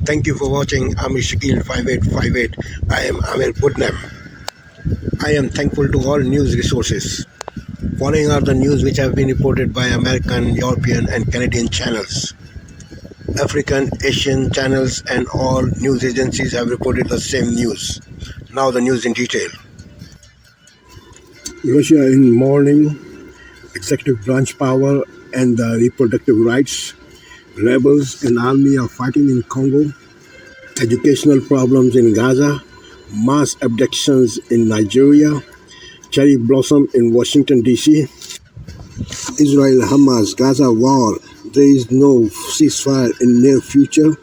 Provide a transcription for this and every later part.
Thank you for watching Amir Shakil 5858. I am Amir Putnam. I am thankful to all news resources. Following are the news which have been reported by American, European and Canadian channels. African, Asian channels and all news agencies have reported the same news. Now the news in detail. Russia in mourning, executive branch power and the reproductive rights. Rebels and army are fighting in Congo. Educational problems in Gaza. Mass abductions in Nigeria. Cherry blossom in Washington, D.C. Israel-Hamas Gaza war. There is no ceasefire in near future.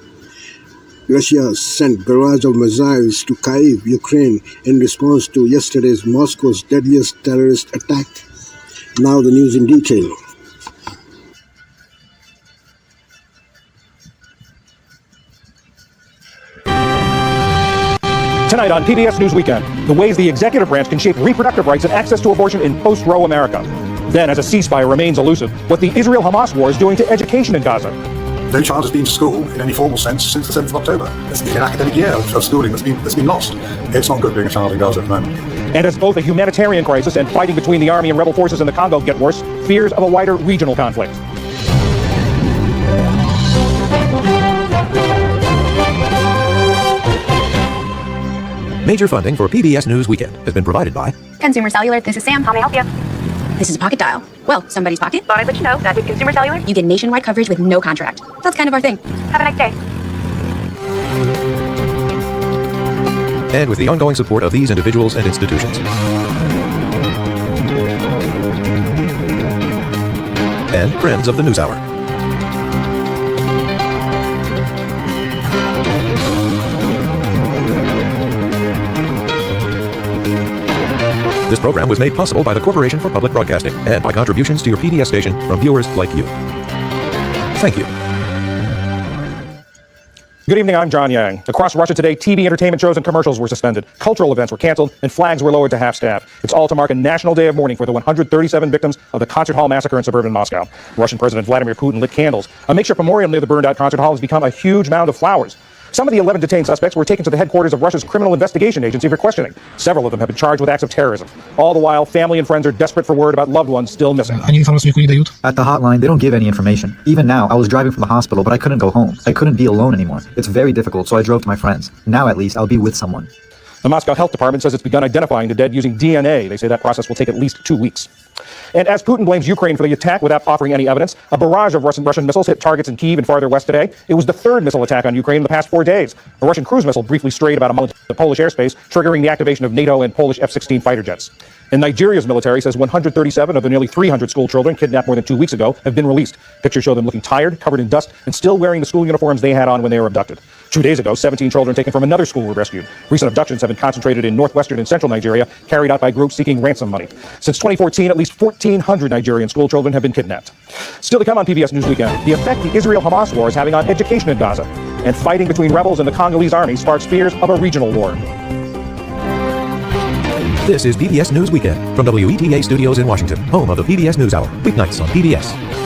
Russia sent barrage of missiles to Kyiv, Ukraine, in response to yesterday's Moscow's deadliest terrorist attack. Now the news in detail. Tonight on PBS News Weekend, the ways the executive branch can shape reproductive rights and access to abortion in post-Roe America. Then, as a ceasefire remains elusive, what the Israel-Hamas war is doing to education in Gaza. No child has been to school in any formal sense since the 7th of October. It's an academic year of schooling that's been lost. It's not good being a child in Gaza at the moment. And as both a humanitarian crisis and fighting between the army and rebel forces in the Congo get worse, fears of a wider regional conflict. Major funding for PBS News Weekend has been provided by Consumer Cellular. This is Sam. How may I help you? This is a pocket dial. Well, somebody's pocket. Thought I'd let you know that with Consumer Cellular, You get nationwide coverage with no contract. That's kind of our thing. have a nice day. and with the ongoing support of these individuals and institutions. And friends of the News Hour. This program was made possible by the Corporation for Public Broadcasting and by contributions to your PBS station from viewers like you. Thank you. Good evening, I'm John Yang. Across Russia today, TV entertainment shows and commercials were suspended, cultural events were canceled, and flags were lowered to half-staff. It's all to mark a national day of mourning for the 137 victims of the concert hall massacre in suburban Moscow. Russian President Vladimir Putin lit candles. A makeshift memorial near the burned-out concert hall has become a huge mound of flowers. Some of the 11 detained suspects were taken to the headquarters of Russia's criminal investigation agency for questioning. Several of them have been charged with acts of terrorism. All the while, family and friends are desperate for word about loved ones still missing. Они информацию никакую не дают. At the hotline, they don't give any information. Even now, I was driving from the hospital, but I couldn't go home. I couldn't be alone anymore. It's very difficult, so I drove to my friends. Now, at least, I'll be with someone. The Moscow Health Department says it's begun identifying the dead using DNA. They say that process will take at least 2 weeks. And as Putin blames Ukraine for the attack without offering any evidence, a barrage of Russian missiles hit targets in Kyiv and farther west today. It was the third missile attack on Ukraine in the past 4 days. A Russian cruise missile briefly strayed about a mile into the Polish airspace, triggering the activation of NATO and Polish F-16 fighter jets. And Nigeria's military says 137 of the nearly 300 school children kidnapped more than 2 weeks ago have been released. Pictures show them looking tired, covered in dust, and still wearing the school uniforms they had on when they were abducted. 2 days ago, 17 children taken from another school were rescued. Recent abductions have been concentrated in northwestern and central Nigeria, carried out by groups seeking ransom money. Since 2014, at least 1,400 Nigerian school children have been kidnapped. Still to come on PBS News Weekend, the effect the Israel-Hamas war is having on education in Gaza, and fighting between rebels and the Congolese army sparks fears of a regional war. This is PBS News Weekend from WETA Studios in Washington, home of the PBS News Hour, weeknights on PBS.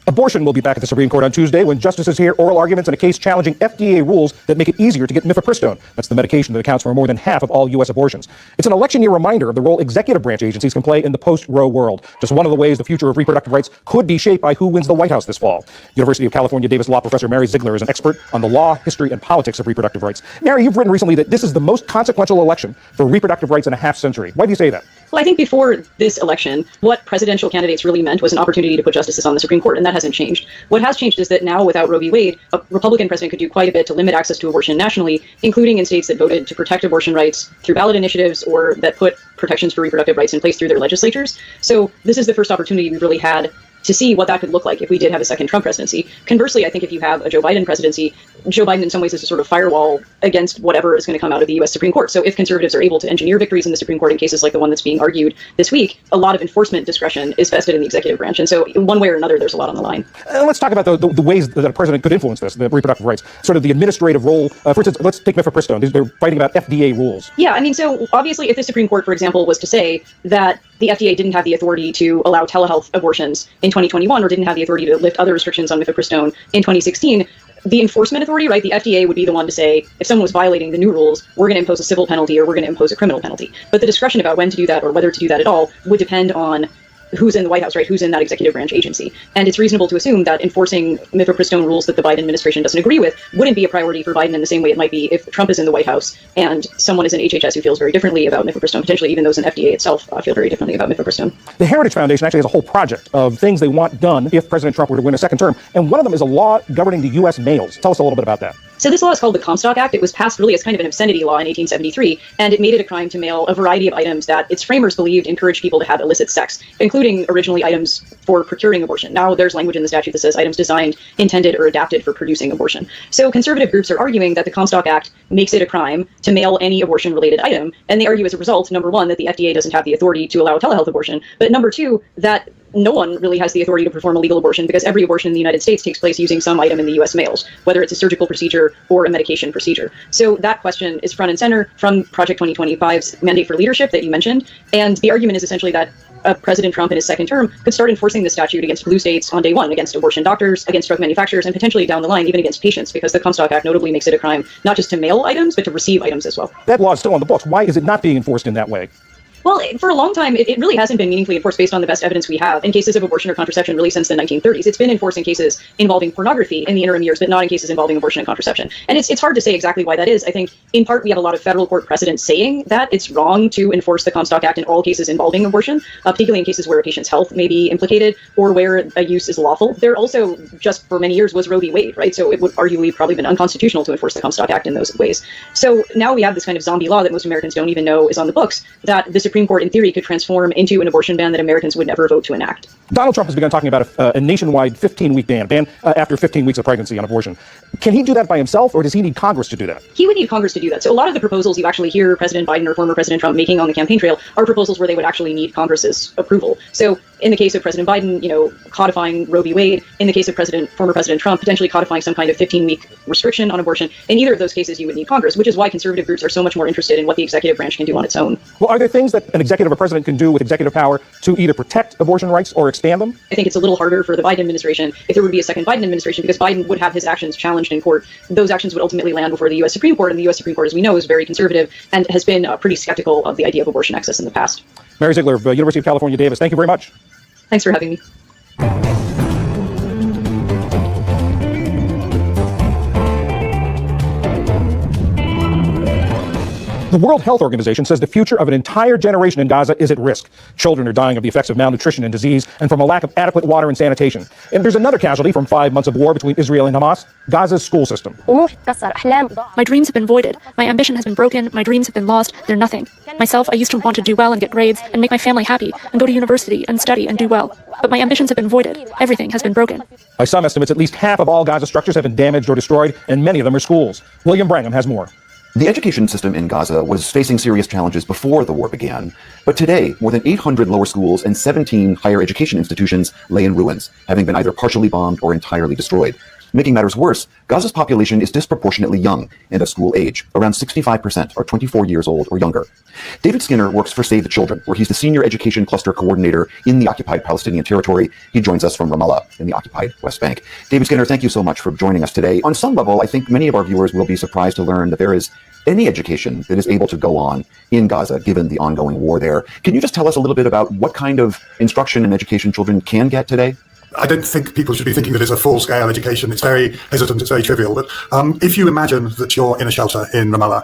Abortion will be back at the Supreme Court on Tuesday when justices hear oral arguments in a case challenging FDA rules that make it easier to get mifepristone. That's the medication that accounts for more than half of all U.S. abortions. It's an election year reminder of the role executive branch agencies can play in the post-Roe world. Just one of the ways the future of reproductive rights could be shaped by who wins the White House this fall. University of California Davis Law professor Mary Ziegler is an expert on the law, history, and politics of reproductive rights. Mary, you've written recently that this is the most consequential election for reproductive rights in a half-century. Why do you say that? Well, I think before this election, what presidential candidates really meant was an opportunity to put justices on the Supreme Court, and that hasn't changed. What has changed is that now, without Roe v. Wade, a Republican president could do quite a bit to limit access to abortion nationally, including in states that voted to protect abortion rights through ballot initiatives or that put protections for reproductive rights in place through their legislatures. So this is the first opportunity we've really had to see what that could look like if we did have a second Trump presidency. Conversely, I think if you have a Joe Biden presidency, Joe Biden in some ways is a sort of firewall against whatever is going to come out of the U.S. Supreme Court. So if conservatives are able to engineer victories in the Supreme Court in cases like the one that's being argued this week, a lot of enforcement discretion is vested in the executive branch. And so in one way or another, there's a lot on the line. Let's talk about the ways that a president could influence this, the reproductive rights, sort of the administrative role. For instance, let's take mifepristone. They're fighting about FDA rules. Yeah, I mean, so obviously if the Supreme Court, for example, was to say that the FDA didn't have the authority to allow telehealth abortions in 2021 or didn't have the authority to lift other restrictions on mifepristone in 2016, the enforcement authority, right, the FDA would be the one to say, if someone was violating the new rules, we're going to impose a civil penalty or we're going to impose a criminal penalty. But the discretion about when to do that or whether to do that at all would depend on who's in the White House, right? Who's in that executive branch agency. And it's reasonable to assume that enforcing mifepristone rules that the Biden administration doesn't agree with wouldn't be a priority for Biden in the same way it might be if Trump is in the White House and someone is in HHS who feels very differently about mifepristone, potentially even those in FDA itself feel very differently about mifepristone. The Heritage Foundation actually has a whole project of things they want done if President Trump were to win a second term. And one of them is a law governing the U.S. mails. Tell us a little bit about that. So this law is called the Comstock Act. It was passed really as kind of an obscenity law in 1873, and it made it a crime to mail a variety of items that its framers believed encouraged people to have illicit sex, including originally items for procuring abortion. Now there's language in the statute that says items designed, intended, or adapted for producing abortion. So conservative groups are arguing that the Comstock Act makes it a crime to mail any abortion-related item, and they argue as a result, number one, that the FDA doesn't have the authority to allow telehealth abortion, but number two, that no one really has the authority to perform a legal abortion because every abortion in the United States takes place using some item in the U.S. mails, whether it's a surgical procedure or a medication procedure. So that question is front and center from Project 2025's mandate for leadership that you mentioned. And the argument is essentially that President Trump in his second term could start enforcing the statute against blue states on day one, against abortion doctors, against drug manufacturers, and potentially down the line, even against patients, because the Comstock Act notably makes it a crime not just to mail items, but to receive items as well. That law is still on the books. Why is it not being enforced in that way? Well, for a long time, it really hasn't been meaningfully enforced based on the best evidence we have in cases of abortion or contraception really since the 1930s. It's been enforced in cases involving pornography in the interim years, but not in cases involving abortion and contraception. And it's hard to say exactly why that is. I think in part we have a lot of federal court precedents saying that it's wrong to enforce the Comstock Act in all cases involving abortion, particularly in cases where a patient's health may be implicated or where a use is lawful. There also, just for many years, was Roe v. Wade, right? So it would arguably probably been unconstitutional to enforce the Comstock Act in those ways. So now we have this kind of zombie law that most Americans don't even know is on the books that the Supreme Court in theory could transform into an abortion ban that Americans would never vote to enact. Donald Trump has begun talking about a nationwide 15-week ban after 15 weeks of pregnancy on abortion. Can he do that by himself, or does he need Congress to do that? He would need Congress to do that. So a lot of the proposals you actually hear President Biden or former President Trump making on the campaign trail are proposals where they would actually need Congress's approval. So in the case of President Biden, codifying Roe v. Wade. In the case of former President Trump, potentially codifying some kind of 15-week restriction on abortion. In either of those cases, you would need Congress, which is why conservative groups are so much more interested in what the executive branch can do on its own. Well, are there things that an executive or president can do with executive power to either protect abortion rights or expand them? I think it's a little harder for the Biden administration if there would be a second Biden administration, because Biden would have his actions challenged in court. Those actions would ultimately land before the U.S. Supreme Court, and the U.S. Supreme Court, as we know, is very conservative and has been pretty skeptical of the idea of abortion access in the past. Mary Ziegler of University of California, Davis, thank you very much. Thanks for having me. The World Health Organization says the future of an entire generation in Gaza is at risk. Children are dying of the effects of malnutrition and disease and from a lack of adequate water and sanitation. And there's another casualty from 5 months of war between Israel and Hamas, Gaza's school system. My dreams have been voided. My ambition has been broken. My dreams have been lost. They're nothing. Myself, I used to want to do well and get grades and make my family happy and go to university and study and do well. But my ambitions have been voided. Everything has been broken. By some estimates, at least half of all Gaza structures have been damaged or destroyed, and many of them are schools. William Brangham has more. The education system in Gaza was facing serious challenges before the war began, but today, more than 800 lower schools and 17 higher education institutions lay in ruins, having been either partially bombed or entirely destroyed. Making matters worse, Gaza's population is disproportionately young and of school age. Around 65% are 24 years old or younger. David Skinner works for Save the Children, where he's the senior education cluster coordinator in the occupied Palestinian territory. He joins us from Ramallah in the occupied West Bank. David Skinner, thank you so much for joining us today. On some level, I think many of our viewers will be surprised to learn that there is any education that is able to go on in Gaza, given the ongoing war there. Can you just tell us a little bit about what kind of instruction and education children can get today? I don't think people should be thinking that it's a full-scale education. It's very hesitant, it's very trivial. But if you imagine that you're in a shelter in Ramallah,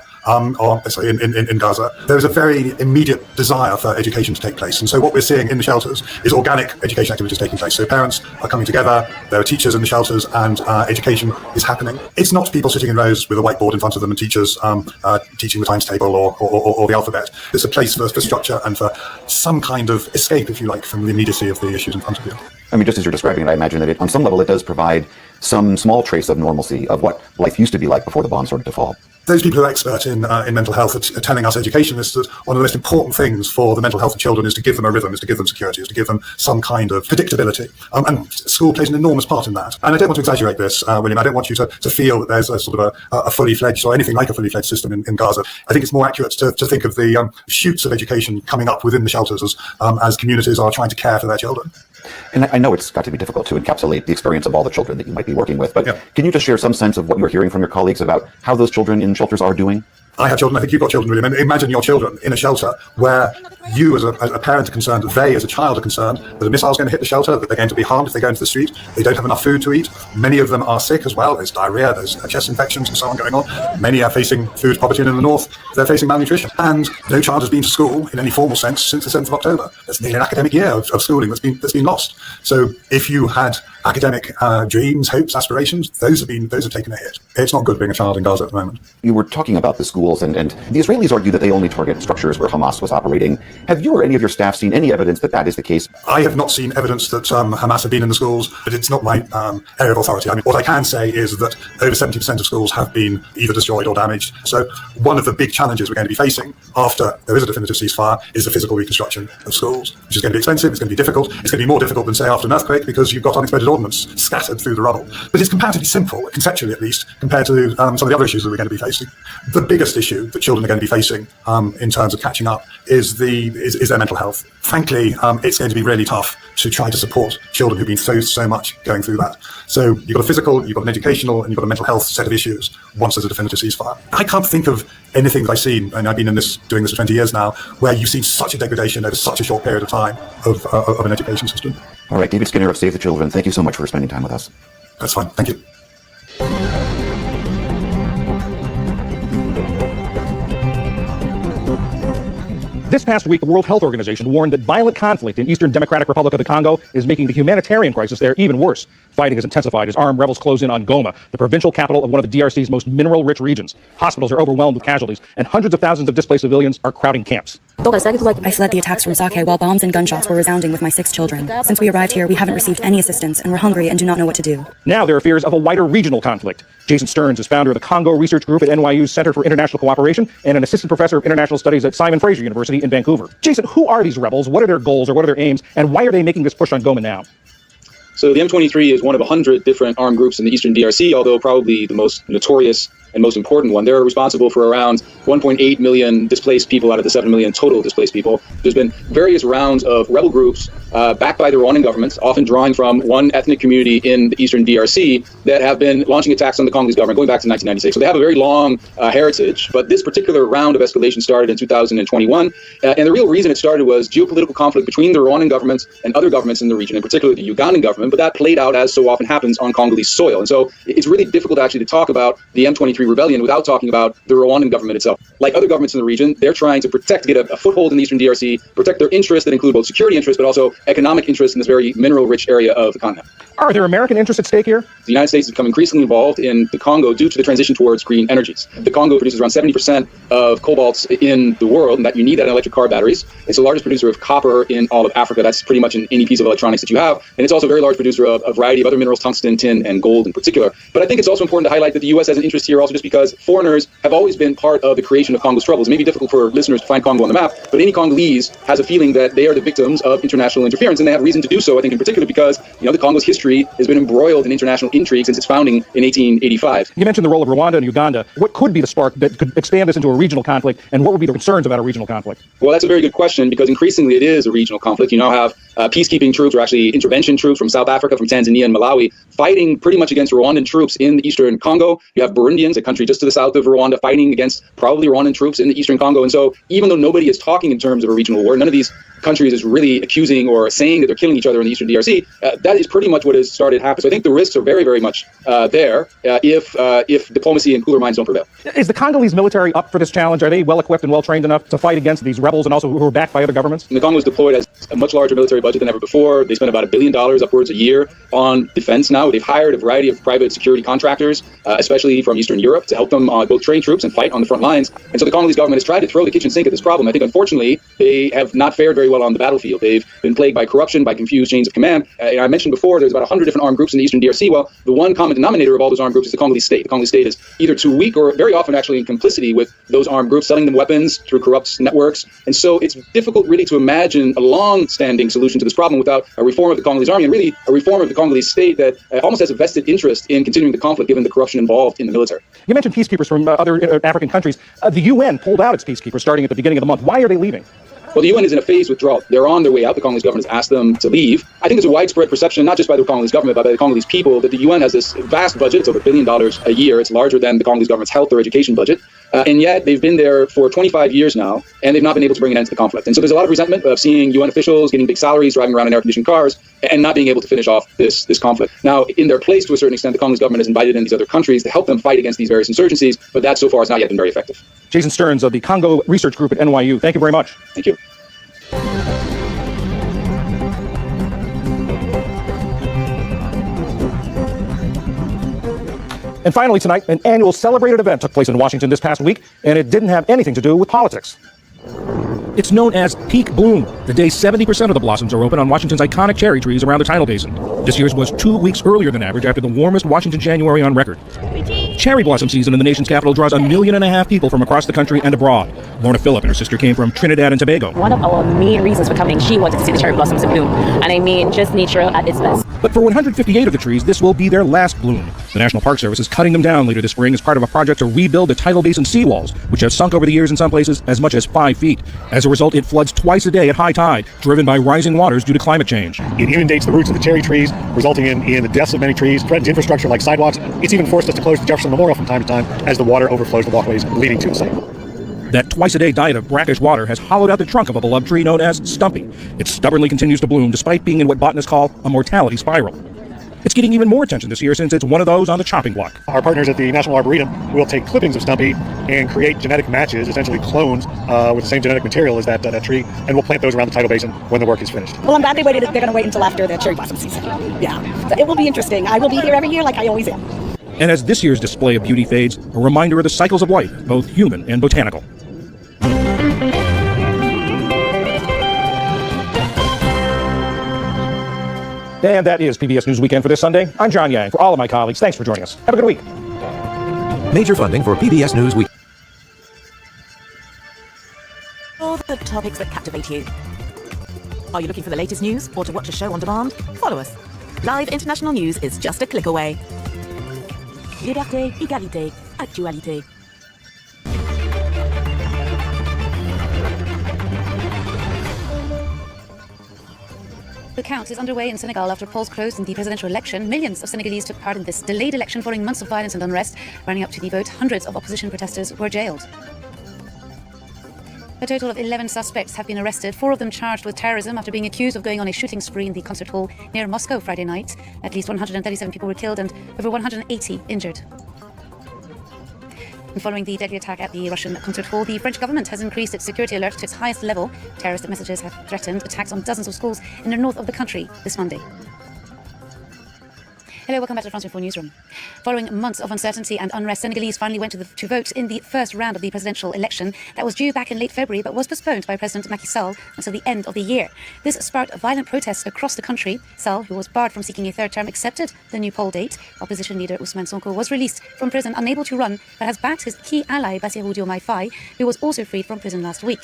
or let's say in Gaza, there is a very immediate desire for education to take place. And so what we're seeing in the shelters is organic education activities taking place. So parents are coming together, there are teachers in the shelters, and education is happening. It's not people sitting in rows with a whiteboard in front of them and teachers teaching the times table or the alphabet. It's a place for structure and for some kind of escape, if you like, from the immediacy of the issues in front of you. I mean, just as you're describing it, I imagine that on some level it does provide some small trace of normalcy of what life used to be like before the bomb started to fall. Those people who are expert in mental health are telling us educationists that one of the most important things for the mental health of children is to give them a rhythm, is to give them security, is to give them some kind of predictability. And school plays an enormous part in that. And I don't want to exaggerate this, William. I don't want you to feel that there's a sort of a fully fledged or anything like a fully fledged system in Gaza. I think it's more accurate to think of the shoots of education coming up within the shelters as communities are trying to care for their children. And I know it's got to be difficult to encapsulate the experience of all the children that you might be working with, but can you just share some sense of what you're hearing from your colleagues about how those children in shelters are doing? I have children. I think you've got children, William. Imagine your children in a shelter where you as a parent are concerned, they as a child are concerned that a missile is going to hit the shelter, that they're going to be harmed if they go into the street. They don't have enough food to eat. Many of them are sick as well. There's diarrhea, there's chest infections and so on going on. Many are facing food poverty, and in the north, they're facing malnutrition. And no child has been to school in any formal sense since the 7th of October. That's nearly an academic year of schooling that's been lost. So if you had academic dreams, hopes, aspirations, those have taken a hit. It's not good being a child in Gaza at the moment. You were talking about the schools, and the Israelis argue that they only target structures where Hamas was operating. Have you or any of your staff seen any evidence that that is the case? I have not seen evidence that Hamas have been in the schools, but it's not my area of authority. I mean, what I can say is that over 70% of schools have been either destroyed or damaged. So one of the big challenges we're going to be facing after there is a definitive ceasefire is the physical reconstruction of schools, which is going to be expensive, it's going to be difficult, it's going to be more difficult than, say, after an earthquake because you've got unexploded ordnance scattered through the rubble. But it's comparatively simple, conceptually at least, compared to some of the other issues that we're going to be facing. The biggest issue that children are going to be facing in terms of catching up is their mental health. Frankly, it's going to be really tough to try to support children who've been so much going through that. So you've got a physical, you've got an educational, and you've got a mental health set of issues once there's a definitive ceasefire. I can't think of anything that I've seen, and I've been doing this for 20 years now, where you've seen such a degradation over such a short period of time of an education system. All right, David Skinner of Save the Children, thank you so much for spending time with us. That's fine. Thank you. This past week, the World Health Organization warned that violent conflict in Eastern Democratic Republic of the Congo is making the humanitarian crisis there even worse. Fighting has intensified as armed rebels close in on Goma, the provincial capital of one of the DRC's most mineral-rich regions. Hospitals are overwhelmed with casualties, and hundreds of thousands of displaced civilians are crowding camps. I fled the attacks from Sake while bombs and gunshots were resounding with my 6 children. Since we arrived here, we haven't received any assistance, and we're hungry and do not know what to do. Now there are fears of a wider regional conflict. Jason Stearns is founder of the Congo Research Group at NYU's Center for International Cooperation and an assistant professor of international studies at Simon Fraser University in Vancouver. Jason, who are these rebels? What are their goals or what are their aims? And why are they making this push on Goma now? So the M23 is one of 100 different armed groups in the Eastern DRC, although probably the most notorious and most important one. They're responsible for around 1.8 million displaced people out of the 7 million total displaced people. There's been various rounds of rebel groups backed by the Rwandan government, often drawing from one ethnic community in the Eastern DRC, that have been launching attacks on the Congolese government going back to 1996. So they have a very long heritage, but this particular round of escalation started in 2021. And the real reason it started was geopolitical conflict between the Rwandan government and other governments in the region, in particular the Ugandan government, but that played out as so often happens on Congolese soil. And so it's really difficult actually to talk about the M23 rebellion without talking about the Rwandan government itself. Like other governments in the region, they're trying to get a foothold in the Eastern DRC, protect their interests that include both security interests, but also economic interests in this very mineral-rich area of the continent. Are there American interests at stake here? The United States has become increasingly involved in the Congo due to the transition towards green energies. The Congo produces around 70% of cobalt in the world, and that you need that in electric car batteries. It's the largest producer of copper in all of Africa. That's pretty much in any piece of electronics that you have. And it's also a very large producer of a variety of other minerals, tungsten, tin, and gold in particular. But I think it's also important to highlight that the U.S. has an interest here also just because foreigners have always been part of the creation of Congo's troubles. It may be difficult for listeners to find Congo on the map, but any Congolese has a feeling that they are the victims of international interference, and they have reason to do so, I think, in particular because, the Congo's history has been embroiled in international intrigue since its founding in 1885. You mentioned the role of Rwanda and Uganda. What could be the spark that could expand this into a regional conflict, and what would be the concerns about a regional conflict? Well, that's a very good question, because increasingly it is a regional conflict. You now have peacekeeping troops, or actually intervention troops from South Africa, from Tanzania and Malawi, fighting pretty much against Rwandan troops in the eastern Congo. You have Burundians, a country just to the south of Rwanda, fighting against probably Rwandan troops in the eastern Congo. And so even though nobody is talking in terms of a regional war, none of these countries is really accusing or saying that they're killing each other in the eastern DRC, that is pretty much what has started happening. So I think the risks are very, very much there if diplomacy and cooler minds don't prevail. Is the Congolese military up for this challenge? Are they well-equipped and well-trained enough to fight against these rebels and also who are backed by other governments? And the Congo is deployed as a much larger military budget than ever before. They spend about $1 billion upwards a year on defense now. They've hired a variety of private security contractors, especially from Eastern Europe, to help them both train troops and fight on the front lines. And so the Congolese government has tried to throw the kitchen sink at this problem. I think, unfortunately, they have not fared very well on the battlefield. They've been plagued by corruption, by confused chains of command. I mentioned before, there's about 100 different armed groups in the Eastern DRC. Well, the one common denominator of all those armed groups is the Congolese state. The Congolese state is either too weak or very often actually in complicity with those armed groups, selling them weapons through corrupt networks. And so it's difficult really to imagine a long-standing solution to this problem without a reform of the Congolese army and really a reform of the Congolese state that almost has a vested interest in continuing the conflict given the corruption involved in the military. You mentioned peacekeepers from other African countries. The UN pulled out its peacekeepers starting at the beginning of the month. Why are they leaving? Well, the UN is in a phased withdrawal. They're on their way out. The Congolese government has asked them to leave. I think there's a widespread perception, not just by the Congolese government, but by the Congolese people, that the UN has this vast budget. It's over $1 billion a year. It's larger than the Congolese government's health or education budget. And yet they've been there for 25 years now, and they've not been able to bring an end to the conflict. And so there's a lot of resentment of seeing UN officials getting big salaries, driving around in air-conditioned cars, and not being able to finish off this conflict. Now, in their place, to a certain extent, the Congolese government has invited in these other countries to help them fight against these various insurgencies, but that so far has not yet been very effective. Jason Stearns of the Congo Research Group at NYU. Thank you very much. Thank you. And finally tonight, an annual celebrated event took place in Washington this past week, and it didn't have anything to do with politics. It's known as Peak Bloom, the day 70% of the blossoms are open on Washington's iconic cherry trees around the tidal basin. This year's was 2 weeks earlier than average after the warmest Washington January on record. Cherry blossom season in the nation's capital draws 1.5 million people from across the country and abroad. Lorna Phillip and her sister came from Trinidad and Tobago. One of our main reasons for coming, she wanted to see the cherry blossoms in bloom. And I mean, just nature at its best. But for 158 of the trees, this will be their last bloom. The National Park Service is cutting them down later this spring as part of a project to rebuild the tidal basin seawalls, which have sunk over the years in some places as much as 5 feet. As a result, it floods twice a day at high tide, driven by rising waters due to climate change. It inundates the roots of the cherry trees, resulting in the deaths of many trees, threatens infrastructure like sidewalks. It's even forced us to close the Jefferson Memorial from time to time as the water overflows the walkways leading to the site. That twice-a-day diet of brackish water has hollowed out the trunk of a beloved tree known as Stumpy. It stubbornly continues to bloom despite being in what botanists call a mortality spiral. It's getting even more attention this year since it's one of those on the chopping block. Our partners at the National Arboretum will take clippings of Stumpy and create genetic matches, essentially clones with the same genetic material as that tree, and we'll plant those around the tidal basin when the work is finished. Well, I'm glad they're going to wait until after the cherry blossom season. Yeah, so it will be interesting. I will be here every year like I always am. And as this year's display of beauty fades, a reminder of the cycles of life, both human and botanical. And that is PBS News Weekend for this Sunday. I'm John Yang. For all of my colleagues, thanks for joining us. Have a good week. Major funding for PBS News Week. All the topics that captivate you. Are you looking for the latest news or to watch a show on demand? Follow us. Live international news is just a click away. Liberté, égalité, actualité. The count is underway in Senegal after polls closed in the presidential election. Millions of Senegalese took part in this delayed election following months of violence and unrest. Running up to the vote, hundreds of opposition protesters were jailed. A total of 11 suspects have been arrested, 4 of them charged with terrorism after being accused of going on a shooting spree in the concert hall near Moscow Friday night. At least 137 people were killed and over 180 injured. And following the deadly attack at the Russian concert hall, the French government has increased its security alert to its highest level. Terrorist messages have threatened attacks on dozens of schools in the north of the country this Monday. Hello, welcome back to the France 24 Newsroom. Following months of uncertainty and unrest, Senegalese finally went to vote in the first round of the presidential election that was due back in late February but was postponed by President Macky Sall until the end of the year. This sparked violent protests across the country. Sall, who was barred from seeking a third term, accepted the new poll date. Opposition leader Ousmane Sonko was released from prison, unable to run, but has backed his key ally Bassirou Diomaye Faye, who was also freed from prison last week.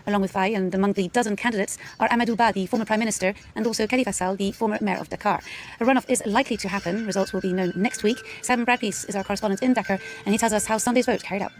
Along with Faye, and among the dozen candidates are Amadou Ba, the former Prime Minister, and also Khalifa Sall, the former Mayor of Dakar. A runoff is likely to happen. Results will be known next week. Simon Bradpiece is our correspondent in Dakar, and he tells us how Sunday's vote carried out.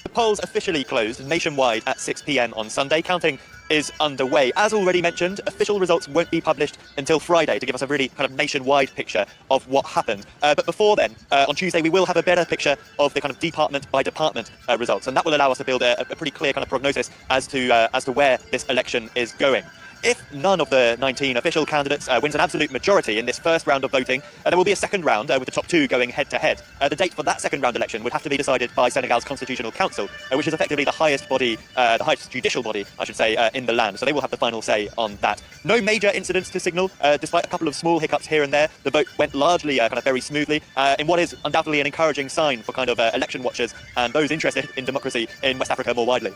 The polls officially closed nationwide at 6 p.m. on Sunday. Counting is underway. As already mentioned, official results won't be published until Friday to give us a really kind of nationwide picture of what happened. But before then, on Tuesday, we will have a better picture of the kind of department by department results, and that will allow us to build a pretty clear kind of prognosis as to where this election is going. If none of the 19 official candidates wins an absolute majority in this first round of voting, there will be a second round with the top 2 going head-to-head. The date for that second round election would have to be decided by Senegal's Constitutional Council, which is effectively the highest body, the highest judicial body, I should say, in the land. So they will have the final say on that. No major incidents to signal, despite a couple of small hiccups here and there. The vote went largely kind of very smoothly, in what is undoubtedly an encouraging sign for kind of election watchers and those interested in democracy in West Africa more widely.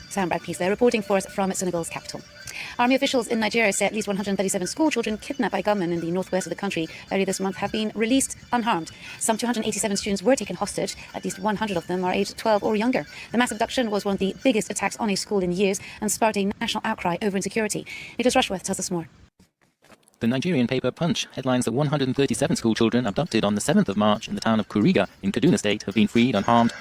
Sam Bradpiece there, reporting for us from Senegal's capital. Army officials in Nigeria say at least 137 school children kidnapped by gunmen in the northwest of the country earlier this month have been released unharmed. Some 287 students were taken hostage. At least 100 of them are aged 12 or younger. The mass abduction was one of the biggest attacks on a school in years and sparked a national outcry over insecurity. Nicholas Rushworth tells us more. The Nigerian paper Punch headlines that 137 school children abducted on the 7th of March in the town of Kuriga in Kaduna State have been freed unharmed.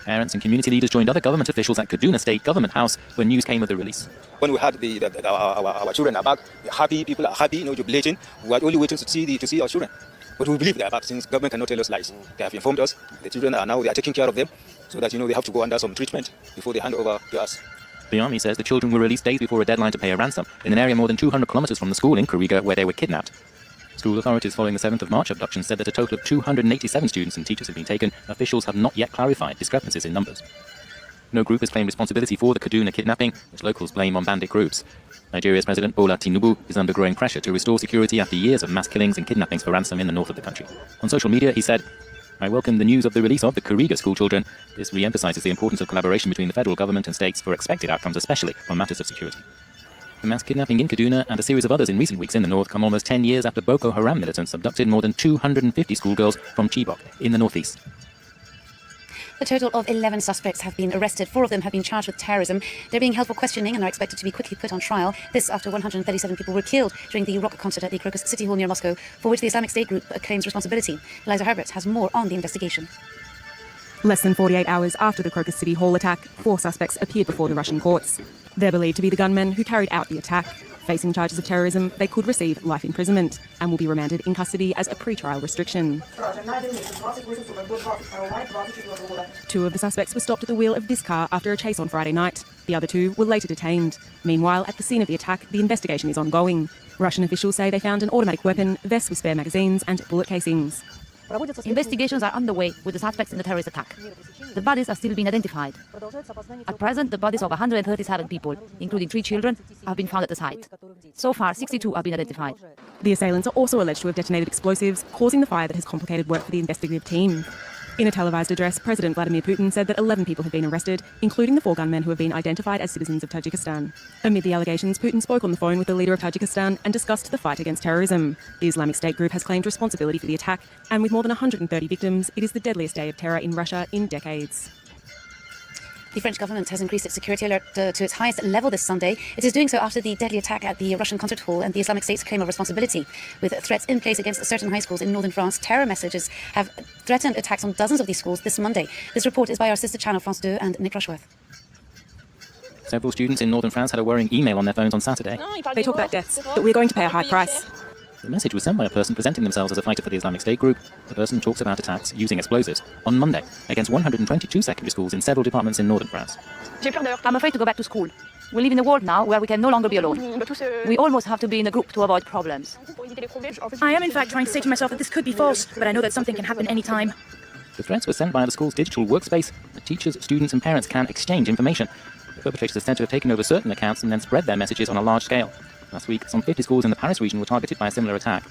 Parents and community leaders joined other government officials at Kaduna State Government House when news came of the release. When we had our children are back, happy, people are happy, jubilating. We are only waiting to see our children. But we believe they are back since government cannot tell us lies. They have informed us. The children are now, they are taking care of them so that, they have to go under some treatment before they hand over to us. The army says the children were released days before a deadline to pay a ransom in an area more than 200 kilometers from the school in Kuriga where they were kidnapped. School authorities following the 7th of March abduction said that a total of 287 students and teachers have been taken. Officials have not yet clarified discrepancies in numbers. No group has claimed responsibility for the Kaduna kidnapping, which locals blame on bandit groups. Nigeria's President Bola Tinubu is under growing pressure to restore security after years of mass killings and kidnappings for ransom in the north of the country. On social media, he said, "I welcome the news of the release of the Kuriga school children. This re-emphasizes the importance of collaboration between the federal government and states for expected outcomes, especially on matters of security." The mass kidnapping in Kaduna and a series of others in recent weeks in the north come almost 10 years after Boko Haram militants abducted more than 250 schoolgirls from Chibok in the northeast. A total of 11 suspects have been arrested. 4 of them have been charged with terrorism. They're being held for questioning and are expected to be quickly put on trial. This after 137 people were killed during the rock concert at the Crocus City Hall near Moscow, for which the Islamic State group claims responsibility. Eliza Herbert has more on the investigation. Less than 48 hours after the Crocus City Hall attack, 4 suspects appeared before the Russian courts. They're believed to be the gunmen who carried out the attack. Facing charges of terrorism, they could receive life imprisonment and will be remanded in custody as a pre-trial restriction. 2 of the suspects were stopped at the wheel of this car after a chase on Friday night. The other 2 were later detained. Meanwhile, at the scene of the attack, the investigation is ongoing. Russian officials say they found an automatic weapon, vests with spare magazines and bullet casings. Investigations are underway with the suspects in the terrorist attack. The bodies are still being identified. At present, the bodies of 137 people, including 3 children, have been found at the site. So far, 62 have been identified. The assailants are also alleged to have detonated explosives, causing the fire that has complicated work for the investigative team. In a televised address, President Vladimir Putin said that 11 people have been arrested, including the 4 gunmen who have been identified as citizens of Tajikistan. Amid the allegations, Putin spoke on the phone with the leader of Tajikistan and discussed the fight against terrorism. The Islamic State group has claimed responsibility for the attack, and with more than 130 victims, it is the deadliest day of terror in Russia in decades. The French government has increased its security alert to its highest level this Sunday. It is doing so after the deadly attack at the Russian concert hall and the Islamic State's claim of responsibility. With threats in place against certain high schools in northern France, terror messages have threatened attacks on dozens of these schools this Monday. This report is by our sister channel France 2 and Nick Rushworth. Several students in northern France had a worrying email on their phones on Saturday. They talk about deaths, but we're going to pay a high price. The message was sent by a person presenting themselves as a fighter for the Islamic State group. The person talks about attacks using explosives on Monday against 122 secondary schools in several departments in northern France. I'm afraid to go back to school. We live in a world now where we can no longer be alone. We almost have to be in a group to avoid problems. I am in fact trying to say to myself that this could be false, but I know that something can happen anytime. The threats were sent via the school's digital workspace. The teachers, students and parents can exchange information. The perpetrators are said to have taken over certain accounts and then spread their messages on a large scale. Last week, some 50 schools in the Paris region were targeted by a similar attack.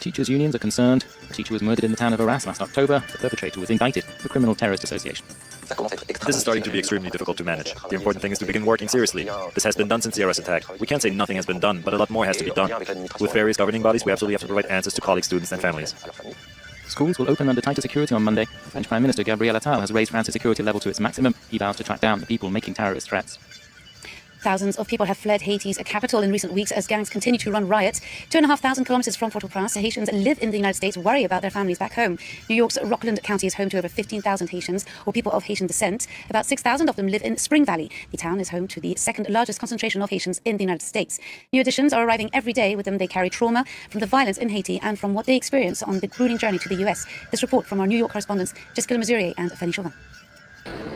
Teachers' unions are concerned. A teacher was murdered in the town of Arras last October. The perpetrator was indicted for criminal terrorist association. This is starting to be extremely difficult to manage. The important thing is to begin working seriously. This has been done since the Arras attack. We can't say nothing has been done, but a lot more has to be done. With various governing bodies, we absolutely have to provide answers to colleagues, students and families. Schools will open under tighter security on Monday. French Prime Minister Gabriel Attal has raised France's security level to its maximum. He vows to track down the people making terrorist threats. Thousands of people have fled Haiti's capital in recent weeks as gangs continue to run riots. 2,500 kilometers from Port-au-Prince, Haitians live in the United States worry about their families back home. New York's Rockland County is home to over 15,000 Haitians, or people of Haitian descent. About 6,000 of them live in Spring Valley. The town is home to the second largest concentration of Haitians in the United States. New additions are arriving every day. With them, they carry trauma from the violence in Haiti and from what they experience on the grueling journey to the U.S. This report from our New York correspondents, Jessica Lemazurier and Fanny Chauvin.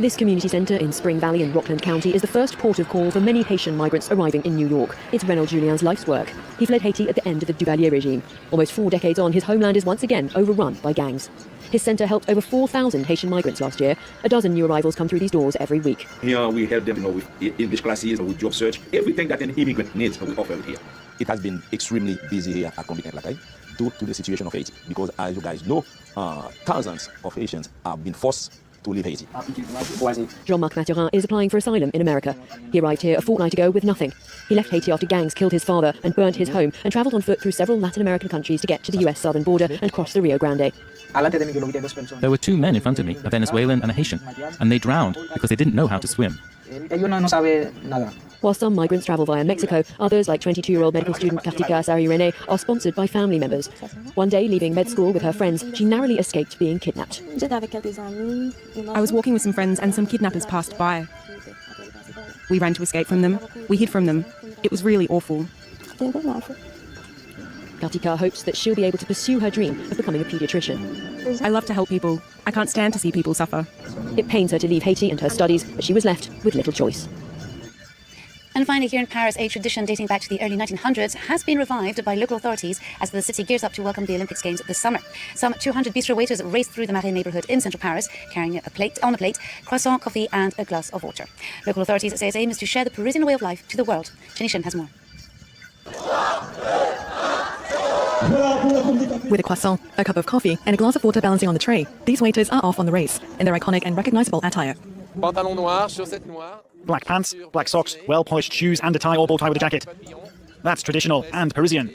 This community centre in Spring Valley in Rockland County is the first port of call for many Haitian migrants arriving in New York. It's Renaud Julien's life's work. He fled Haiti at the end of the Duvalier regime. Almost 4 decades on, his homeland is once again overrun by gangs. His centre helped over 4,000 Haitian migrants last year. A dozen new arrivals come through these doors every week. Here we help them, with English classes, with job search, everything that an immigrant needs, we offer it here. It has been extremely busy here at Combiquent Lacaille due to the situation of Haiti, because as you guys know, thousands of Haitians have been forced to leave Haiti. Jean-Marc Mathurin is applying for asylum in America. He arrived here a fortnight ago with nothing. He left Haiti after gangs killed his father and burnt his home, and travelled on foot through several Latin American countries to get to the US southern border and cross the Rio Grande. There were 2 men in front of me, a Venezuelan and a Haitian, and they drowned because they didn't know how to swim. While some migrants travel via Mexico, others, like 22-year-old medical student Kartika Sari-Rene, are sponsored by family members. One day, leaving med school with her friends, she narrowly escaped being kidnapped. I was walking with some friends and some kidnappers passed by. We ran to escape from them. We hid from them. It was really awful. Kartika hopes that she'll be able to pursue her dream of becoming a pediatrician. I love to help people. I can't stand to see people suffer. It pains her to leave Haiti and her studies, but she was left with little choice. And finally, here in Paris, a tradition dating back to the early 1900s has been revived by local authorities as the city gears up to welcome the Olympics Games this summer. Some 200 bistro waiters race through the Marais neighbourhood in central Paris, carrying on a plate, croissant, coffee and a glass of water. Local authorities say its aim is to share the Parisian way of life to the world. Janishan has more. With a croissant, a cup of coffee, and a glass of water balancing on the tray, these waiters are off on the race in their iconic and recognizable attire. Pantalon noir, chaussettes noires. Black pants, black socks, well-polished shoes and a tie or bow tie with a jacket. That's traditional and Parisian.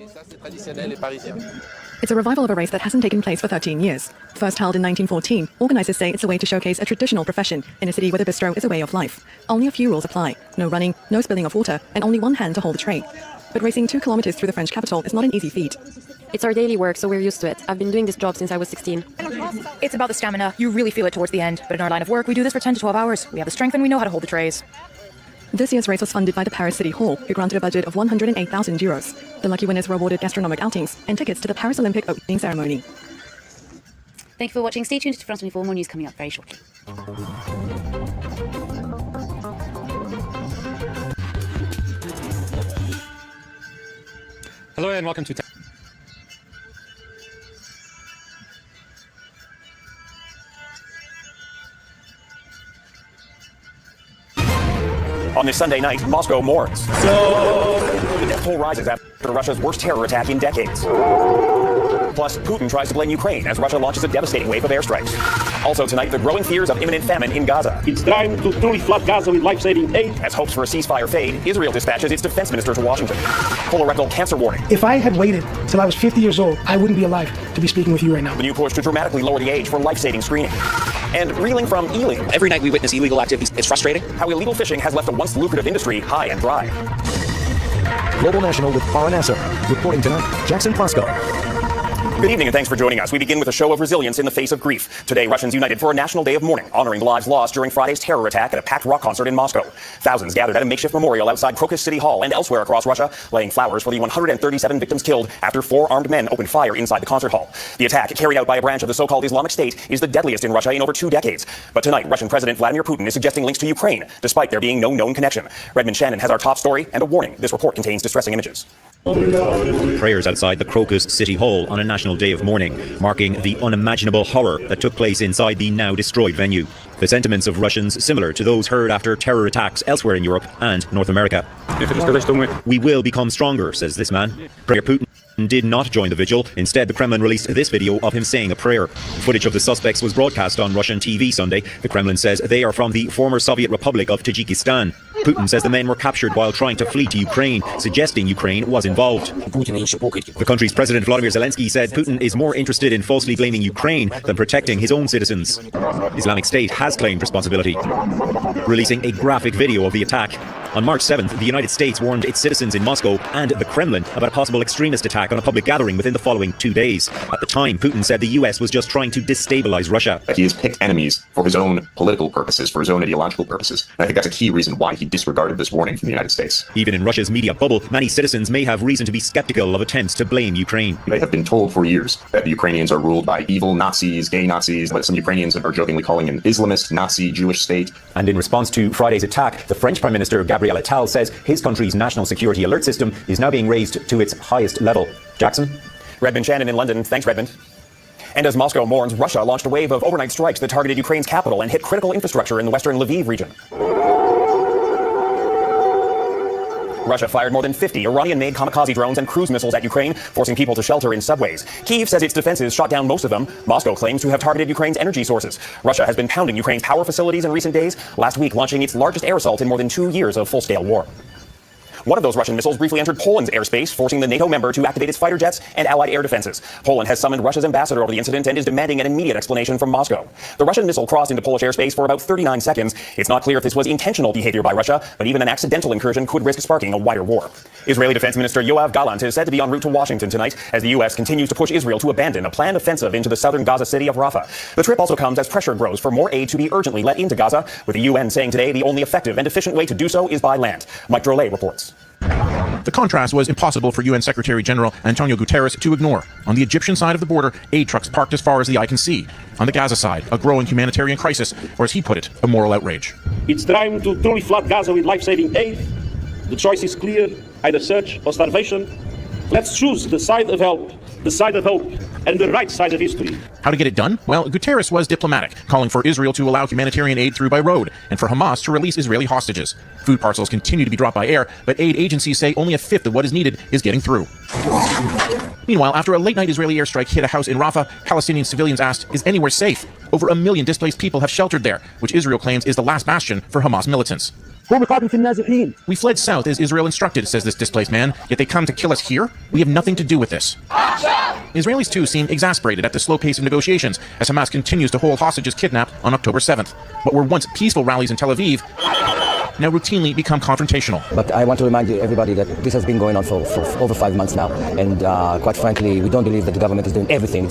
It's a revival of a race that hasn't taken place for 13 years. First held in 1914, organizers say it's a way to showcase a traditional profession in a city where the bistro is a way of life. Only a few rules apply. No running, no spilling of water, and only one hand to hold the tray. But racing 2 kilometers through the French capital is not an easy feat. It's our daily work, so we're used to it. I've been doing this job since I was 16. It's about the stamina. You really feel it towards the end. But in our line of work, we do this for 10 to 12 hours. We have the strength and we know how to hold the trays. This year's race was funded by the Paris City Hall, who granted a budget of 108,000 euros. The lucky winners were awarded gastronomic outings and tickets to the Paris Olympic opening ceremony. Thank you for watching. Stay tuned to France 24. More news coming up very shortly. Hello and welcome to On this Sunday night, Moscow mourns. The death toll rises after Russia's worst terror attack in decades. Plus, Putin tries to blame Ukraine as Russia launches a devastating wave of airstrikes. Also tonight, the growing fears of imminent famine in Gaza. It's time to truly flood Gaza with life-saving aid. As hopes for a ceasefire fade, Israel dispatches its defense minister to Washington. Colorectal cancer warning. If I had waited till I was 50 years old, I wouldn't be alive to be speaking with you right now. The new push to dramatically lower the age for life-saving screening. And reeling from illegal. Every night we witness illegal activities. It's frustrating. How illegal fishing has left a once lucrative industry high and dry. Global National with Baranassa. Reporting tonight, Jackson Plasko. Good evening and thanks for joining us. We begin with a show of resilience in the face of grief. Today, Russians united for a national day of mourning, honoring the lives lost during Friday's terror attack at a packed rock concert in Moscow. Thousands gathered at a makeshift memorial outside Crocus City Hall and elsewhere across Russia, laying flowers for the 137 victims killed after 4 armed men opened fire inside the concert hall. The attack, carried out by a branch of the so-called Islamic State, is the deadliest in Russia in over 2 decades. But tonight, Russian President Vladimir Putin is suggesting links to Ukraine, despite there being no known connection. Redmond Shannon has our top story and a warning. This report contains distressing images. Prayers outside the Crocus City Hall on a national day of mourning, marking the unimaginable horror that took place inside the now destroyed venue. The sentiments of Russians similar to those heard after terror attacks elsewhere in Europe and North America. We will become stronger, says this man. Premier Putin did not join the vigil. Instead, the Kremlin released this video of him saying a prayer. Footage of the suspects was broadcast on Russian TV Sunday. The Kremlin says they are from the former Soviet Republic of Tajikistan. Putin says the men were captured while trying to flee to Ukraine, suggesting Ukraine was involved. The country's President Volodymyr Zelensky said Putin is more interested in falsely blaming Ukraine than protecting his own citizens. Islamic State has claimed responsibility, releasing a graphic video of the attack. On March 7th, the United States warned its citizens in Moscow and the Kremlin about a possible extremist attack on a public gathering within the following 2 days. At the time, Putin said the US was just trying to destabilize Russia. He has picked enemies for his own political purposes, for his own ideological purposes. And I think that's a key reason why he disregarded this warning from the United States. Even in Russia's media bubble, many citizens may have reason to be skeptical of attempts to blame Ukraine. They have been told for years that the Ukrainians are ruled by evil Nazis, gay Nazis, but some Ukrainians are jokingly calling an Islamist, Nazi, Jewish state. And in response to Friday's attack, the French Prime Minister Gabriel Attal says his country's national security alert system is now being raised to its highest level. Jackson? Redmond Shannon in London. Thanks, Redmond. And as Moscow mourns, Russia launched a wave of overnight strikes that targeted Ukraine's capital and hit critical infrastructure in the western Lviv region. Russia fired more than 50 Iranian-made kamikaze drones and cruise missiles at Ukraine, forcing people to shelter in subways. Kyiv says its defenses shot down most of them. Moscow claims to have targeted Ukraine's energy sources. Russia has been pounding Ukraine's power facilities in recent days, last week launching its largest air assault in more than 2 years of full-scale war. One of those Russian missiles briefly entered Poland's airspace, forcing the NATO member to activate its fighter jets and allied air defenses. Poland has summoned Russia's ambassador over the incident and is demanding an immediate explanation from Moscow. The Russian missile crossed into Polish airspace for about 39 seconds. It's not clear if this was intentional behavior by Russia, but even an accidental incursion could risk sparking a wider war. Israeli Defense Minister Yoav Gallant is said to be en route to Washington tonight as the U.S. continues to push Israel to abandon a planned offensive into the southern Gaza city of Rafah. The trip also comes as pressure grows for more aid to be urgently let into Gaza, with the UN saying today the only effective and efficient way to do so is by land. Mike Drolet reports. The contrast was impossible for UN Secretary General Antonio Guterres to ignore. On the Egyptian side of the border, aid trucks parked as far as the eye can see. On the Gaza side, a growing humanitarian crisis, or as he put it, a moral outrage. It's time to truly flood Gaza with life-saving aid. The choice is clear, either search or starvation. Let's choose the side of help, the side of hope, and the right side of history. How to get it done? Well, Guterres was diplomatic, calling for Israel to allow humanitarian aid through by road, and for Hamas to release Israeli hostages. Food parcels continue to be dropped by air, but aid agencies say only a fifth of what is needed is getting through. Meanwhile, after a late-night Israeli airstrike hit a house in Rafah, Palestinian civilians asked, is anywhere safe? Over 1 million displaced people have sheltered there, which Israel claims is the last bastion for Hamas militants. We fled south as Israel instructed, says this displaced man, yet they come to kill us here? We have nothing to do with this. Israelis too seem exasperated at the slow pace of negotiations as Hamas continues to hold hostages kidnapped on October 7th. What were once peaceful rallies in Tel Aviv now routinely become confrontational. But I want to remind everybody that this has been going on for over 5 months now, and quite frankly, we don't believe that the government is doing everything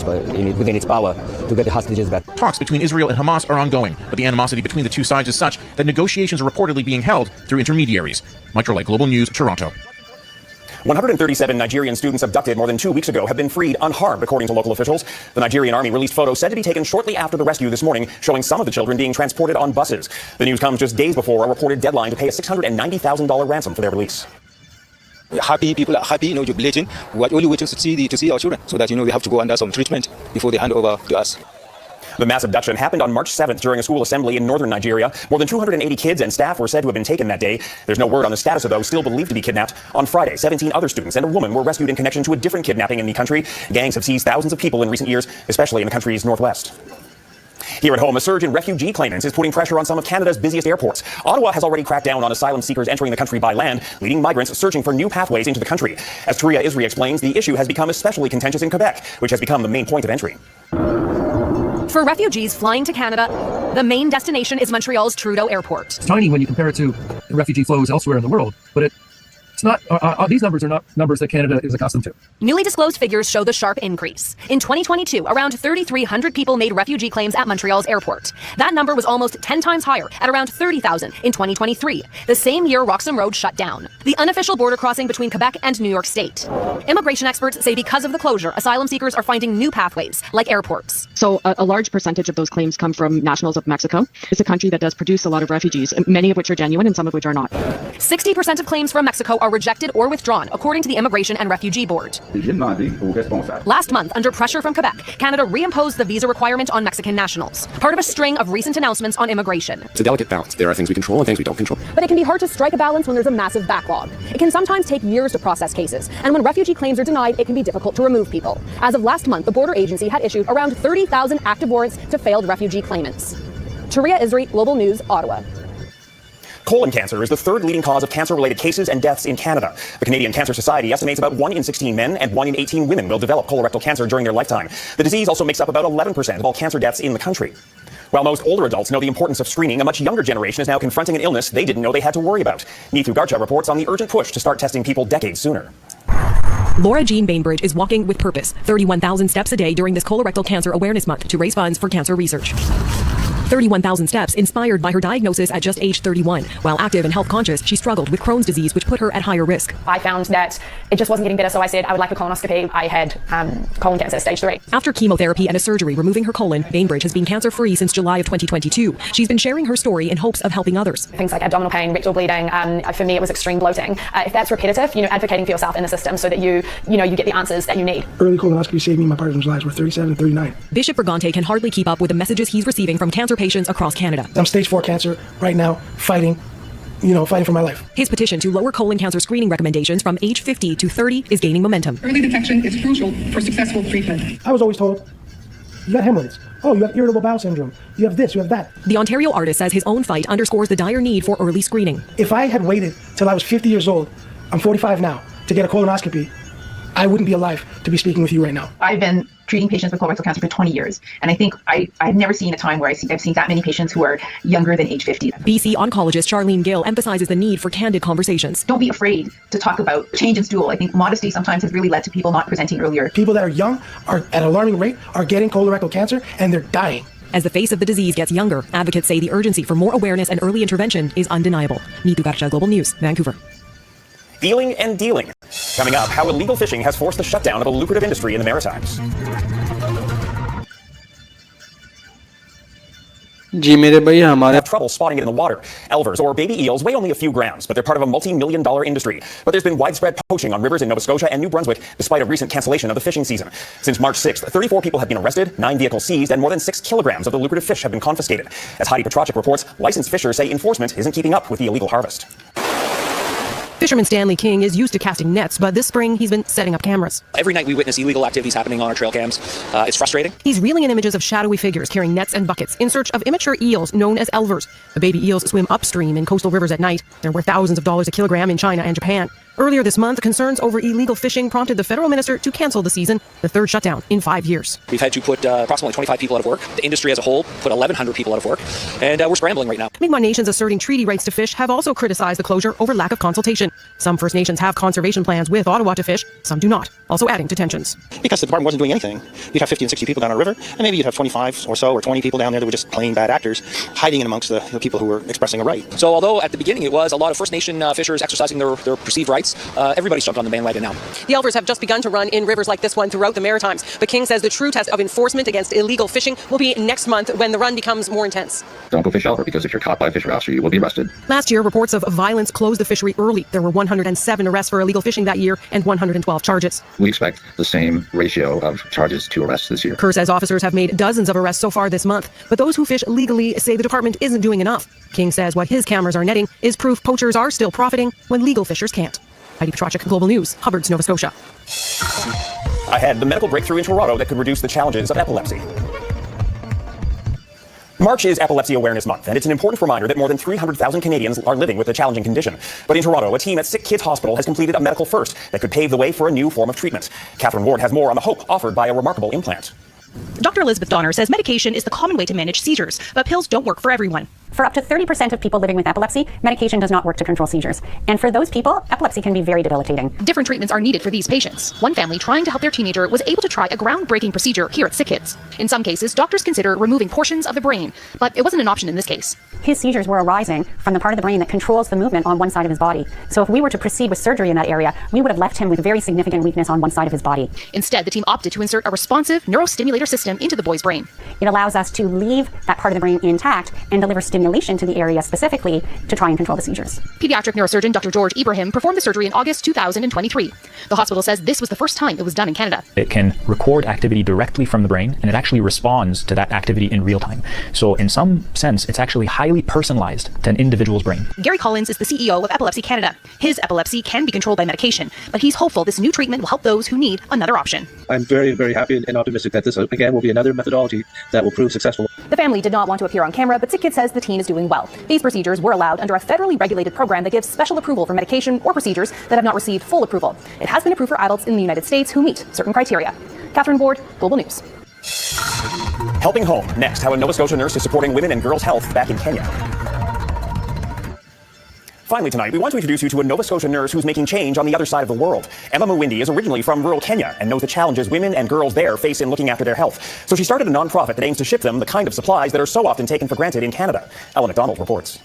within its power to get the hostages back. Talks between Israel and Hamas are ongoing, but the animosity between the two sides is such that negotiations are reportedly being held through intermediaries. Mike Drolet, Global News, Toronto. 137 Nigerian students abducted more than 2 weeks ago have been freed unharmed, according to local officials. The Nigerian army released photos said to be taken shortly after the rescue this morning, showing some of the children being transported on buses. The news comes just days before a reported deadline to pay a $690,000 ransom for their release. Happy people are happy, jubilating. We are only waiting to see our children, so that they have to go under some treatment before they hand over to us. The mass abduction happened on March 7th during a school assembly in northern Nigeria. More than 280 kids and staff were said to have been taken that day. There's no word on the status of those still believed to be kidnapped. On Friday, 17 other students and a woman were rescued in connection to a different kidnapping in the country. Gangs have seized thousands of people in recent years, especially in the country's northwest. Here at home, a surge in refugee claimants is putting pressure on some of Canada's busiest airports. Ottawa has already cracked down on asylum seekers entering the country by land, leading migrants searching for new pathways into the country. As Taria Isri explains, the issue has become especially contentious in Quebec, which has become the main point of entry. For refugees flying to Canada, the main destination is Montreal's Trudeau Airport. It's tiny when you compare it to refugee flows elsewhere in the world, but it's not. These numbers are not numbers that Canada is accustomed to. Newly disclosed figures show the sharp increase. In 2022, around 3,300 people made refugee claims at Montreal's airport. That number was almost 10 times higher, at around 30,000 in 2023, the same year Roxham Road shut down, the unofficial border crossing between Quebec and New York State. Immigration experts say because of the closure, asylum seekers are finding new pathways, like airports. So a large percentage of those claims come from nationals of Mexico. It's a country that does produce a lot of refugees, many of which are genuine and some of which are not. 60% of claims from Mexico are rejected or withdrawn, according to the Immigration and Refugee Board. Last month, under pressure from Quebec, Canada reimposed the visa requirement on Mexican nationals, part of a string of recent announcements on immigration. It's a delicate balance. There are things we control and things we don't control. But it can be hard to strike a balance when there's a massive backlog. It can sometimes take years to process cases, and when refugee claims are denied, it can be difficult to remove people. As of last month, the border agency had issued around 30,000 active warrants to failed refugee claimants. Taria Isri, Global News, Ottawa. Colon cancer is the third leading cause of cancer-related cases and deaths in Canada. The Canadian Cancer Society estimates about 1 in 16 men and 1 in 18 women will develop colorectal cancer during their lifetime. The disease also makes up about 11% of all cancer deaths in the country. While most older adults know the importance of screening, a much younger generation is now confronting an illness they didn't know they had to worry about. Neethu Garcha reports on the urgent push to start testing people decades sooner. Laura Jean Bainbridge is walking with purpose, 31,000 steps a day during this colorectal cancer awareness month to raise funds for cancer research. 31,000 steps inspired by her diagnosis at just age 31. While active and health conscious, she struggled with Crohn's disease, which put her at higher risk. I found that it just wasn't getting better, so I said I would like a colonoscopy. I had colon cancer, stage 3. After chemotherapy and a surgery removing her colon, Bainbridge has been cancer-free since July of 2022. She's been sharing her story in hopes of helping others. Things like abdominal pain, rectal bleeding, for me it was extreme bloating. If that's repetitive, advocating for yourself in the system so that you get the answers that you need. Early colonoscopy saved me and my partner's lives. We're 37 and 39. Bishop Brigante can hardly keep up with the messages he's receiving from cancer patients across Canada. I'm stage 4 cancer right now, fighting for my life. His petition to lower colon cancer screening recommendations from age 50 to 30 is gaining momentum. Early detection is crucial for successful treatment. I was always told, you got hemorrhoids. Oh, you have irritable bowel syndrome. You have this, you have that. The Ontario artist says his own fight underscores the dire need for early screening. If I had waited till I was 50 years old I'm 45 now. To get a colonoscopy, I wouldn't be alive to be speaking with you right now. I've been treating patients with colorectal cancer for 20 years. And I think I've never seen a time where I've seen that many patients who are younger than age 50. BC oncologist Charlene Gill emphasizes the need for candid conversations. Don't be afraid to talk about change in stool. I think modesty sometimes has really led to people not presenting earlier. People that are young are at an alarming rate are getting colorectal cancer and they're dying. As the face of the disease gets younger, advocates say the urgency for more awareness and early intervention is undeniable. Nitu Garcha, Global News, Vancouver. Dealing and dealing. Coming up, how illegal fishing has forced the shutdown of a lucrative industry in the Maritimes. जी मेरे भैया हमारे have trouble spotting it in the water. Elvers, or baby eels, weigh only a few grams, but they're part of a multi-million-dollar industry. But there's been widespread poaching on rivers in Nova Scotia and New Brunswick, despite a recent cancellation of the fishing season. Since March 6th, 34 people have been arrested, 9 vehicles seized, and more than 6 kilograms of the lucrative fish have been confiscated. As Heidi Petrachik reports, licensed fishers say enforcement isn't keeping up with the illegal harvest. Fisherman Stanley King is used to casting nets, but this spring he's been setting up cameras. Every night we witness illegal activities happening on our trail cams. It's frustrating. He's reeling in images of shadowy figures carrying nets and buckets in search of immature eels known as elvers. The baby eels swim upstream in coastal rivers at night. They're worth thousands of dollars a kilogram in China and Japan. Earlier this month, concerns over illegal fishing prompted the federal minister to cancel the season, the third shutdown in 5 years. We've had to put approximately 25 people out of work. The industry as a whole put 1,100 people out of work, and we're scrambling right now. Mi'kmaq nations asserting treaty rights to fish have also criticized the closure over lack of consultation. Some First Nations have conservation plans with Ottawa to fish, some do not, also adding to tensions. Because the department wasn't doing anything. You'd have 50 and 60 people down our river, and maybe you'd have 25 or so or 20 people down there that were just plain bad actors, hiding in amongst the people who were expressing a right. So although at the beginning it was a lot of First Nation fishers exercising their perceived rights, everybody's jumped on the bandwagon now. The elvers have just begun to run in rivers like this one throughout the Maritimes. But King says the true test of enforcement against illegal fishing will be next month when the run becomes more intense. Don't go fish elver, because if you're caught by a fishery officer, you will be arrested. Last year, reports of violence closed the fishery early. There were 107 arrests for illegal fishing that year and 112 charges. We expect the same ratio of charges to arrests this year. Kerr says officers have made dozens of arrests so far this month, but those who fish legally say the department isn't doing enough. King says what his cameras are netting is proof poachers are still profiting when legal fishers can't. Heidi Petrachik, Global News, Hubbard's, Nova Scotia. Ahead, the medical breakthrough in Toronto that could reduce the challenges of epilepsy. March is Epilepsy Awareness Month, and it's an important reminder that more than 300,000 Canadians are living with a challenging condition. But in Toronto, a team at Sick Kids Hospital has completed a medical first that could pave the way for a new form of treatment. Catherine Ward has more on the hope offered by a remarkable implant. Dr. Elizabeth Donner says medication is the common way to manage seizures, but pills don't work for everyone. For up to 30% of people living with epilepsy, medication does not work to control seizures. And for those people, epilepsy can be very debilitating. Different treatments are needed for these patients. One family trying to help their teenager was able to try a groundbreaking procedure here at Sick Kids. In some cases, doctors consider removing portions of the brain, but it wasn't an option in this case. His seizures were arising from the part of the brain that controls the movement on one side of his body. So if we were to proceed with surgery in that area, we would have left him with very significant weakness on one side of his body. Instead, the team opted to insert a responsive neurostimulator system into the boy's brain. It allows us to leave that part of the brain intact and deliver stimulation to the area specifically to try and control the seizures. Pediatric neurosurgeon Dr. George Ibrahim performed the surgery in August 2023. The hospital says this was the first time it was done in Canada. It can record activity directly from the brain, and it actually responds to that activity in real time. So in some sense, it's actually highly personalized to an individual's brain. Gary Collins is the CEO of Epilepsy Canada. His epilepsy can be controlled by medication, but he's hopeful this new treatment will help those who need another option. I'm very, very happy and optimistic that this, again, will be another methodology that will prove successful. The family did not want to appear on camera, but Sick Kids says the teen is doing well. These procedures were allowed under a federally regulated program that gives special approval for medication or procedures that have not received full approval. It has been approved for adults in the United States who meet certain criteria. Catherine Ward, Global News. Helping home. Next, how a Nova Scotia nurse is supporting women and girls' health back in Kenya. Finally tonight, we want to introduce you to a Nova Scotia nurse who's making change on the other side of the world. Emma Mwindi is originally from rural Kenya and knows the challenges women and girls there face in looking after their health. So she started a nonprofit that aims to ship them the kind of supplies that are so often taken for granted in Canada. Ellen McDonald reports.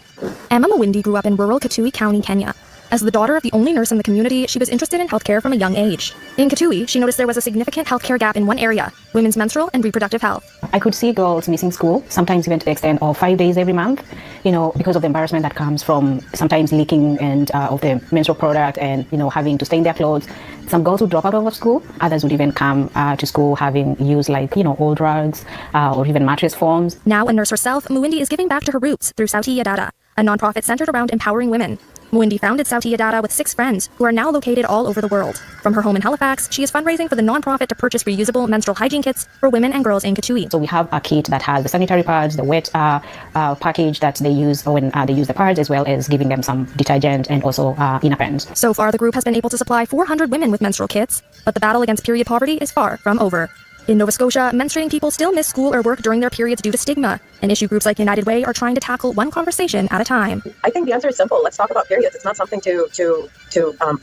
Emma Mwindi grew up in rural Kitui County, Kenya. As the daughter of the only nurse in the community, she was interested in healthcare from a young age. In Kitui, she noticed there was a significant healthcare gap in one area: women's menstrual and reproductive health. I could see girls missing school, sometimes even to the extent of 5 days every month, because of the embarrassment that comes from sometimes leaking and of the menstrual product and, having to stain their clothes. Some girls would drop out of school. Others would even come to school having used old drugs or even mattress forms. Now a nurse herself, Mwindi is giving back to her roots through Sauti ya Dada, a nonprofit centered around empowering women. Mwindi founded Sautia Data with 6 friends who are now located all over the world. From her home in Halifax, she is fundraising for the nonprofit to purchase reusable menstrual hygiene kits for women and girls in Kitui. So we have a kit that has the sanitary pads, the wet package that they use when they use the pads, as well as giving them some detergent and also inner pants. So far, the group has been able to supply 400 women with menstrual kits, but the battle against period poverty is far from over. In Nova Scotia, menstruating people still miss school or work during their periods due to stigma, and issue groups like United Way are trying to tackle one conversation at a time. I think the answer is simple. Let's talk about periods. It's not something to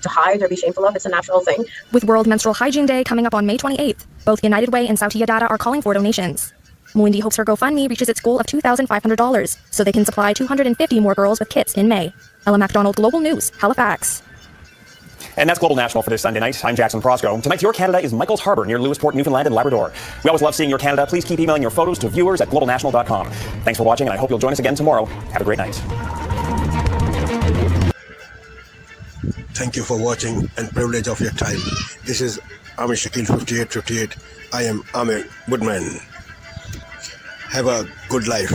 hide or be shameful of. It's a natural thing. With World Menstrual Hygiene Day coming up on May 28th, both United Way and Sautia Data are calling for donations. Mwindi hopes her GoFundMe reaches its goal of $2,500 so they can supply 250 more girls with kits in May. Ella MacDonald, Global News, Halifax. And that's Global National for this Sunday night. I'm Jackson Prosco. Tonight's Your Canada is Michael's Harbour near Lewisport, Newfoundland and Labrador. We always love seeing Your Canada. Please keep emailing your photos to viewers at globalnational.com. Thanks for watching, and I hope you'll join us again tomorrow. Have a great night. Thank you for watching and privilege of your time. This is Amir Shakil 5858. I am Amir Woodman. Have a good life.